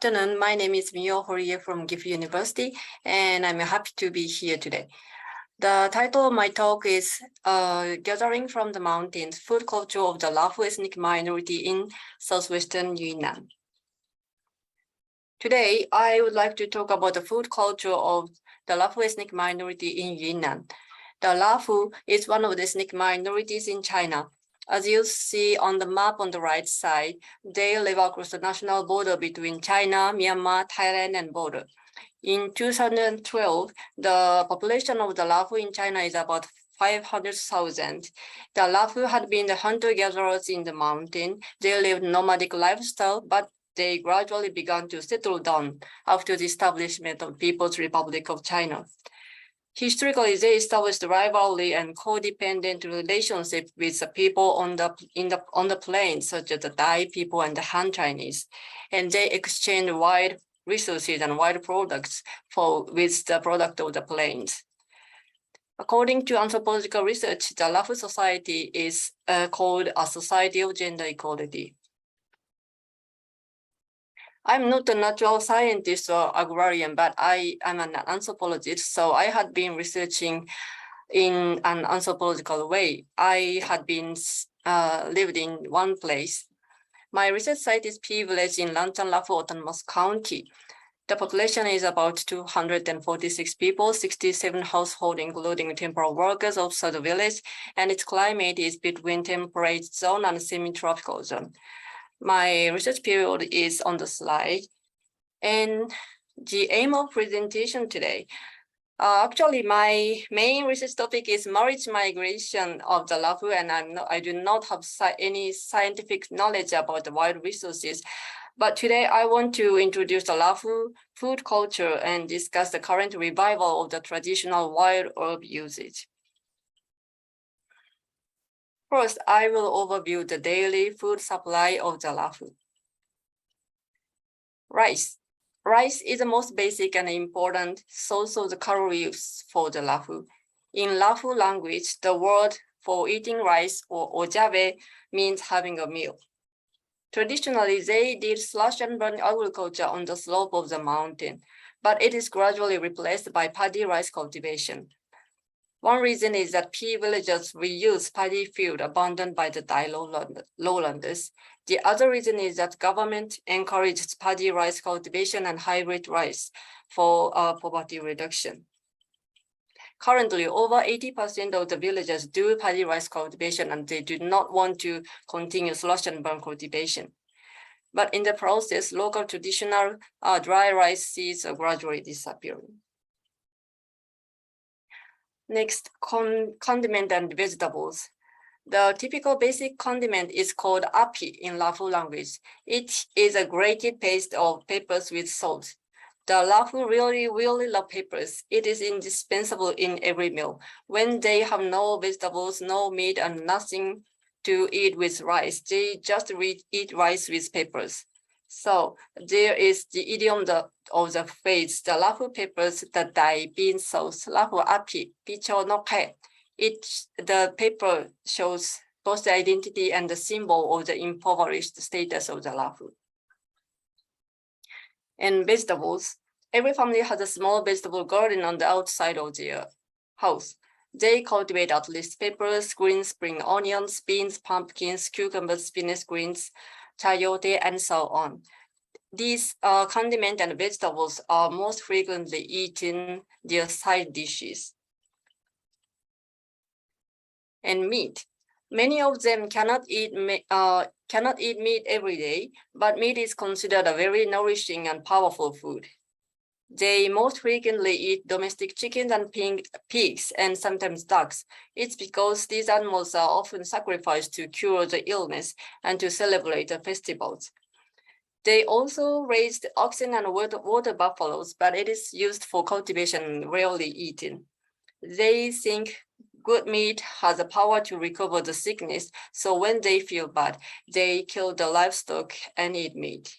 afternoon. My name is Mio Horie from Gifu University, and I'm happy to be here today. The title of my talk is Gathering from the Mountains, Food Culture of the Lahu Ethnic Minority in Southwestern Yunnan. Today, I would like to talk about the food culture of the Lahu ethnic minority in Yunnan. The Lahu is one of the ethnic minorities in China. As you see on the map on the right side, they live across the national border between China, Myanmar, Thailand, and border. In 2012, the population of the Lahu in China is about 500,000. The Lahu had been the hunter-gatherers in the mountain. They lived nomadic lifestyle, but they gradually began to settle down after the establishment of People's Republic of China. Historically, they established rivalry and codependent relationship with the people on the plains, such as the Dai people and the Han Chinese, and they exchanged wild resources and wild products with the product of the plains. According to anthropological research, the Lahu society is called a society of gender equality. I'm not a natural scientist or agrarian, but I am an anthropologist, so I had been researching in an anthropological way. I had been lived in one place. My research site is P Village in Lanchan Lahu Autonomous County. The population is about 246 people, 67 households, including temporary workers outside the village, and its climate is between temperate zone and semi-tropical zone. My research period is on the slide, and the aim of presentation today. Actually, my main research topic is marriage migration of the Lahu, and I do not have any scientific knowledge about the wild resources. But today I want to introduce the Lahu food culture and discuss the current revival of the traditional wild herb usage. First, I will overview the daily food supply of the Lahu. Rice. Rice is the most basic and important source of the calories for the Lahu. In Lahu language, the word for eating rice or ojabe means having a meal. Traditionally, they did slash and burn agriculture on the slope of the mountain, but it is gradually replaced by paddy rice cultivation. One reason is that P villagers reuse paddy field abandoned by the Dai lowlanders. The other reason is that government encourages paddy rice cultivation and hybrid rice for poverty reduction. Currently, over 80% of the villagers do paddy rice cultivation, and they do not want to continue slash and burn cultivation. But in the process, local traditional dry rice seeds are gradually disappearing. Next, condiment and vegetables. The typical basic condiment is called api in Lahu language. It is a grated paste of peppers with salt. The Lahu really love peppers. It is indispensable in every meal. When they have no vegetables, no meat, and nothing to eat with rice, they just eat rice with peppers. So there is the idiom of the phrase, the Lahu peppers, the Dai bean sauce, Lahu api, picho no ke. The paper shows both the identity and the symbol of the impoverished status of the Lahu. And vegetables, every family has a small vegetable garden on the outside of their house. They cultivate at least peppers, green spring onions, beans, pumpkins, cucumbers, spinach greens, chayote, and so on. These condiments and vegetables are most frequently eaten their side dishes. And meat. Many of them cannot eat meat every day, but meat is considered a very nourishing and powerful food. They most frequently eat domestic chickens and pigs and sometimes ducks. It's because these animals are often sacrificed to cure the illness and to celebrate the festivals. They also raised oxen and water buffaloes, but it is used for cultivation and rarely eaten. They think good meat has the power to recover the sickness, so when they feel bad, they kill the livestock and eat meat.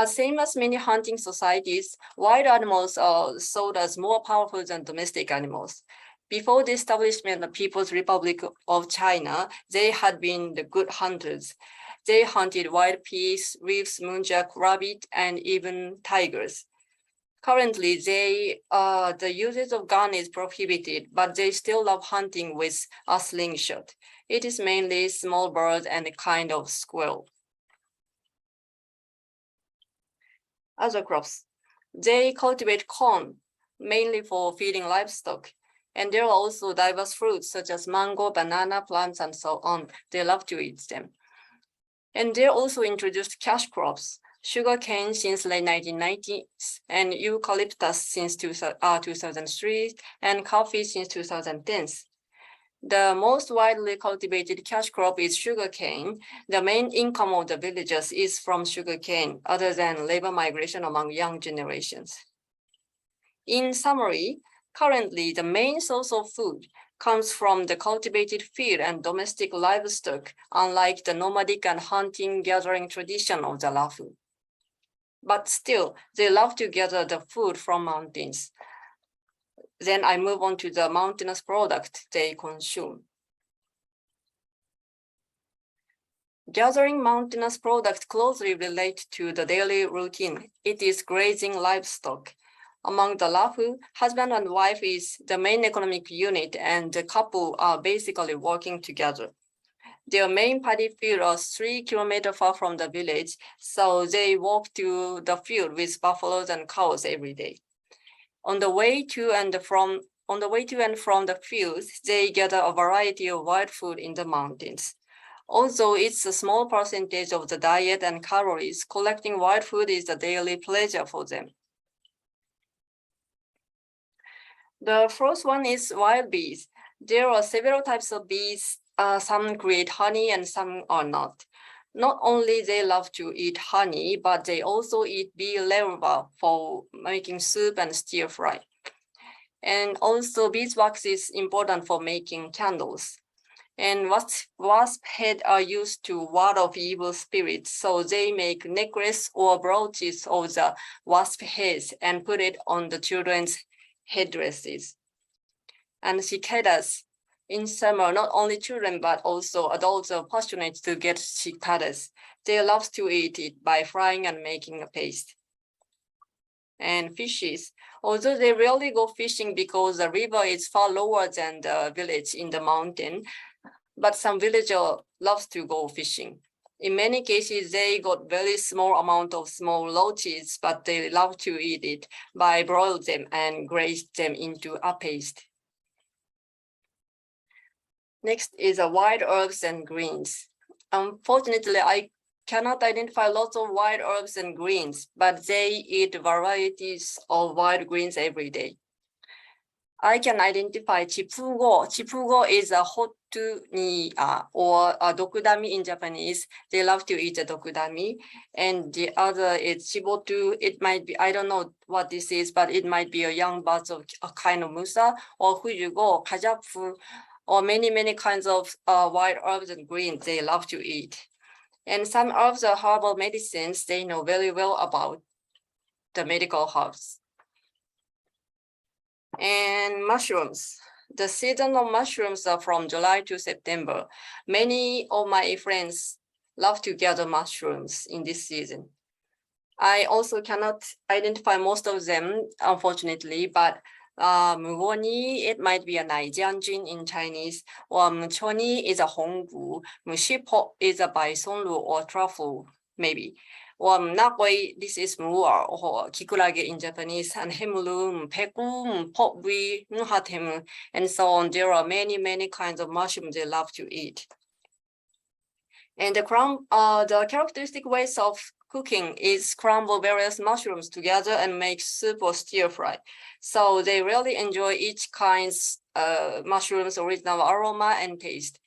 Same as many hunting societies, wild animals are sold as more powerful than domestic animals. Before the establishment of People's Republic of China, they had been the good hunters. They hunted wild pigs, wolves, muntjac, rabbit, and even tigers. Currently, the usage of gun is prohibited, but they still love hunting with a slingshot. It is mainly small birds and a kind of squirrel. Other crops. They cultivate corn, mainly for feeding livestock. And there are also diverse fruits such as mango, banana, plants, and so on. They love to eat them. And they also introduced cash crops, sugarcane since late 1990s, and eucalyptus since 2003, and coffee since 2010. The most widely cultivated cash crop is sugarcane. The main income of the villagers is from sugarcane, other than labor migration among young generations. In summary, currently the main source of food comes from the cultivated field and domestic livestock, unlike the nomadic and hunting-gathering tradition of the Lahu. But still, they love to gather the food from mountains. Then I move on to the mountainous product they consume. Gathering mountainous products closely relate to the daily routine. It is grazing livestock. Among the Lahu, husband and wife is the main economic unit, and the couple are basically working together. Their main paddy field is 3 kilometers far from the village, so they walk to the field with buffaloes and cows every day. On the way to and from the fields, they gather a variety of wild food in the mountains. Although it's a small percentage of the diet and calories, collecting wild food is a daily pleasure for them. The first one is wild bees. There are several types of bees. Some create honey and some are not. Not only they love to eat honey, but they also eat bee larvae for making soup and stir fry. And also beeswax is important for making candles. And wasp heads are used to ward off evil spirits, so they make necklace or brooches of the wasp heads and put it on the children's headdresses. And cicadas. In summer, not only children, but also adults are passionate to get cicadas. They love to eat it by frying and making a paste. And fishes. Although they rarely go fishing because the river is far lower than the village in the mountain, but some villagers love to go fishing. In many cases, they got very small amount of small loaches, but they love to eat it by broil them and graze them into a paste. Next is wild herbs and greens. Unfortunately, I cannot identify lots of wild herbs and greens, but they eat varieties of wild greens every day. I can identify chipugo. Chipugo is a hotunia or a dokudami in Japanese. They love to eat the dokudami. And the other is chibotu. It might be, I don't know what this is, but it might be a young bird of a kind of musa, or hujugo, kajapu, or many kinds of wild herbs and greens they love to eat. And some of the herbal medicines they know very well about the medical herbs. And mushrooms. The season of mushrooms are from July to September. Many of my friends love to gather mushrooms in this season. I also cannot identify most of them, unfortunately, but Mugoni, it might be a Naijianjin in Chinese, or Mchoni is a Honggu, Mushipo is a Baisonlu or truffle, maybe. Or Nakoi, this is Muar or Kikurage in Japanese, and Hemulu, Peku, Popwi, Nuhatem, and so on. There are many kinds of mushrooms they love to eat. And the characteristic ways of cooking is scramble various mushrooms together and make soup or stir fry. So they really enjoy each kind's mushroom's original aroma and taste.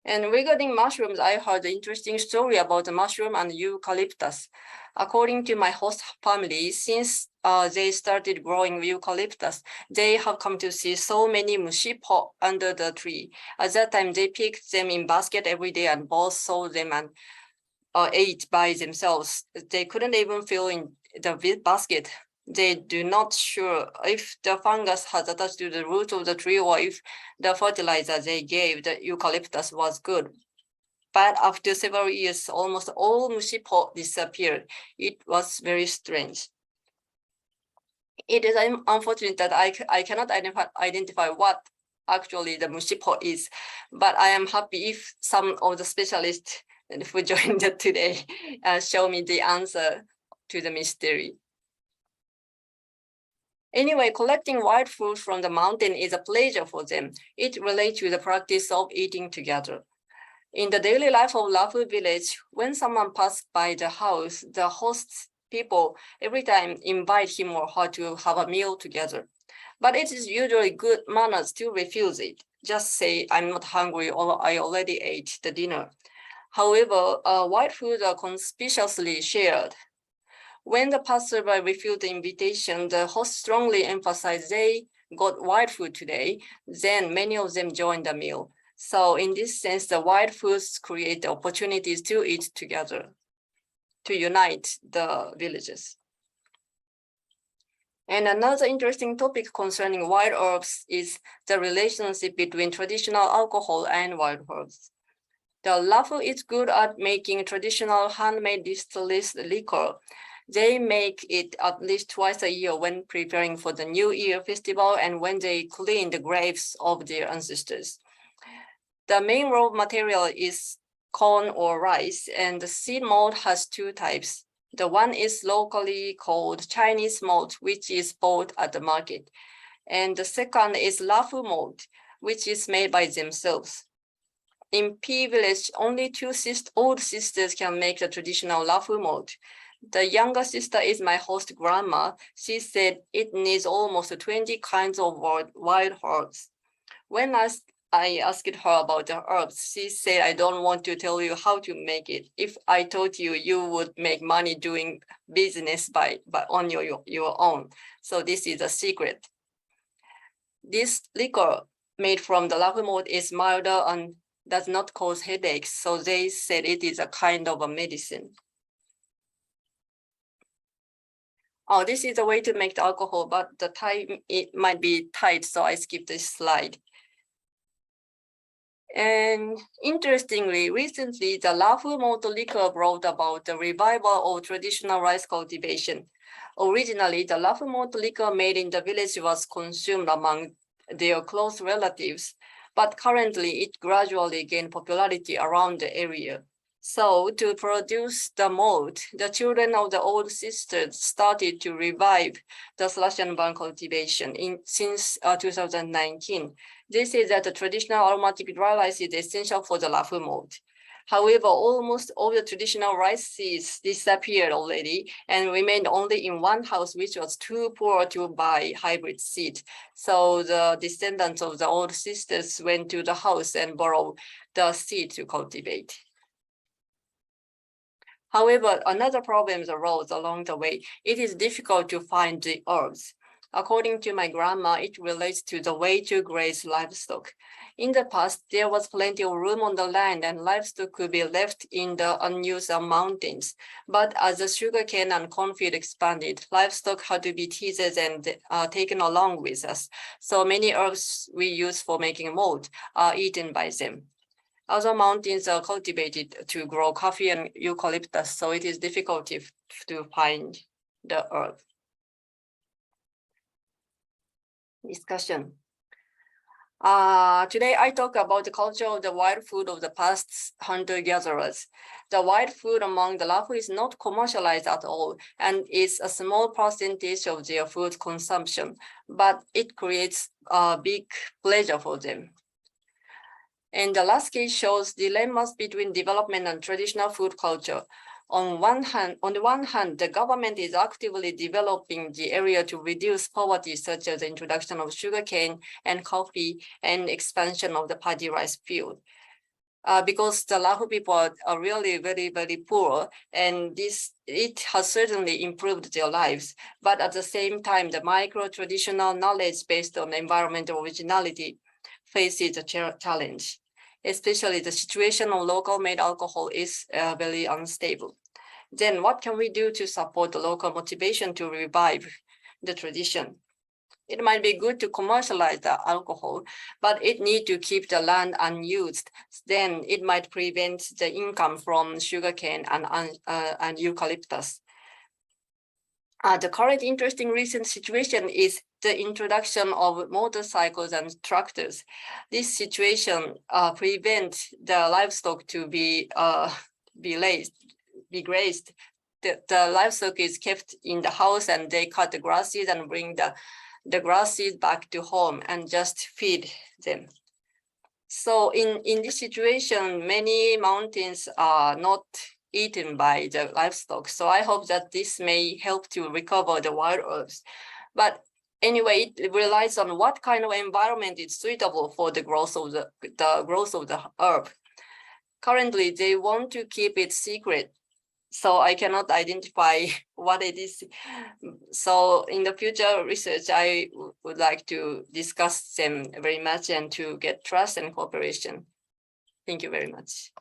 And regarding mushrooms, I heard an interesting story about the mushroom and eucalyptus. According to my host family, since they started growing eucalyptus, they have come to see so many mushipo under the tree. At that time, they picked them in basket every day and both sold them and ate by themselves. They couldn't even fill in the basket. They do not sure if the fungus has attached to the root of the tree or if the fertilizer they gave the eucalyptus was good. But after several years, almost all mushipo disappeared. It was very strange. It is unfortunate that I cannot identify what actually the mushipo is, but I am happy if some of the specialists who joined today show me the answer to the mystery. Anyway, collecting wild fruit from the mountain is a pleasure for them. It relates to the practice of eating together. In the daily life of Lahu village, when someone passes by the house, the host people every time invite him or her to have a meal together. But it is usually good manners to refuse it. Just say, I'm not hungry or I already ate the dinner. However, wild foods are conspicuously shared. When the passerby refused the invitation, the host strongly emphasized they got wild food today. Then many of them joined the meal. So in this sense, the wild foods create opportunities to eat together, to unite the villages. And another interesting topic concerning wild herbs is the relationship between traditional alcohol and wild herbs. The Lahu is good at making traditional handmade distilled liquor. They make it at least twice a year when preparing for the New Year festival and when they clean the graves of their ancestors. The main raw material is corn or rice, and the seed malt has two types. The one is locally called Chinese malt, which is bought at the market. And the second is Lahu malt, which is made by themselves. In P village, only two old sisters can make the traditional Lahu malt. The younger sister is my host grandma. She said it needs almost 20 kinds of wild herbs. When I asked her about the herbs, she said, I don't want to tell you how to make it. If I told you, you would make money doing business on your own. So this is a secret. This liquor made from the Lahu malt is milder and does not cause headaches. So they said it is a kind of a medicine. Oh, this is a way to make the alcohol, but the time it might be tight, so I skipped this slide. And interestingly, recently, the Lahu malt liquor brought about the revival of traditional rice cultivation. Originally, the Lahu malt liquor made in the village was consumed among their close relatives, but currently it gradually gained popularity around the area. So to produce the malt, the children of the old sisters started to revive the slash and burn cultivation since 2019. They say that the traditional aromatic dry rice is essential for the Lahu malt. However, almost all the traditional rice seeds disappeared already and remained only in one house, which was too poor to buy hybrid seed. So the descendants of the old sisters went to the house and borrowed the seed to cultivate. However, another problem arose along the way. It is difficult to find the herbs. According to my grandma, it relates to the way to graze livestock. In the past, there was plenty of room on the land and livestock could be left in the unused mountains. But as the sugarcane and cornfield expanded, livestock had to be teased and taken along with us. So many herbs we use for making malt are eaten by them. Other mountains are cultivated to grow coffee and eucalyptus, so it is difficult to find the herb. Discussion. Today I talk about the culture of the wild food of the past hunter-gatherers. The wild food among the Lahu is not commercialized at all and is a small percentage of their food consumption, but it creates a big pleasure for them. And the last case shows dilemmas between development and traditional food culture. On the one hand, the government is actively developing the area to reduce poverty, such as the introduction of sugarcane and coffee and expansion of the paddy rice field. Because the Lahu people are really very, very poor, and it has certainly improved their lives. But at the same time, the micro-traditional knowledge based on environmental originality faces a challenge. Especially the situation of local made alcohol is very unstable. Then what can we do to support the local motivation to revive the tradition? It might be good to commercialize the alcohol, but it need to keep the land unused. Then it might prevent the income from sugarcane and eucalyptus. The current interesting recent situation is the introduction of motorcycles and tractors. This situation prevents the livestock to be grazed. The livestock is kept in the house and they cut the grasses and bring the grasses back to home and just feed them. So in this situation, many mountains are not eaten by the livestock. So I hope that this may help to recover the wild herbs. But anyway, it relies on what kind of environment is suitable for the growth of the herb. Currently, they want to keep it secret, so I cannot identify what it is. So in the future research, I would like to discuss them very much and to get trust and cooperation. Thank you very much.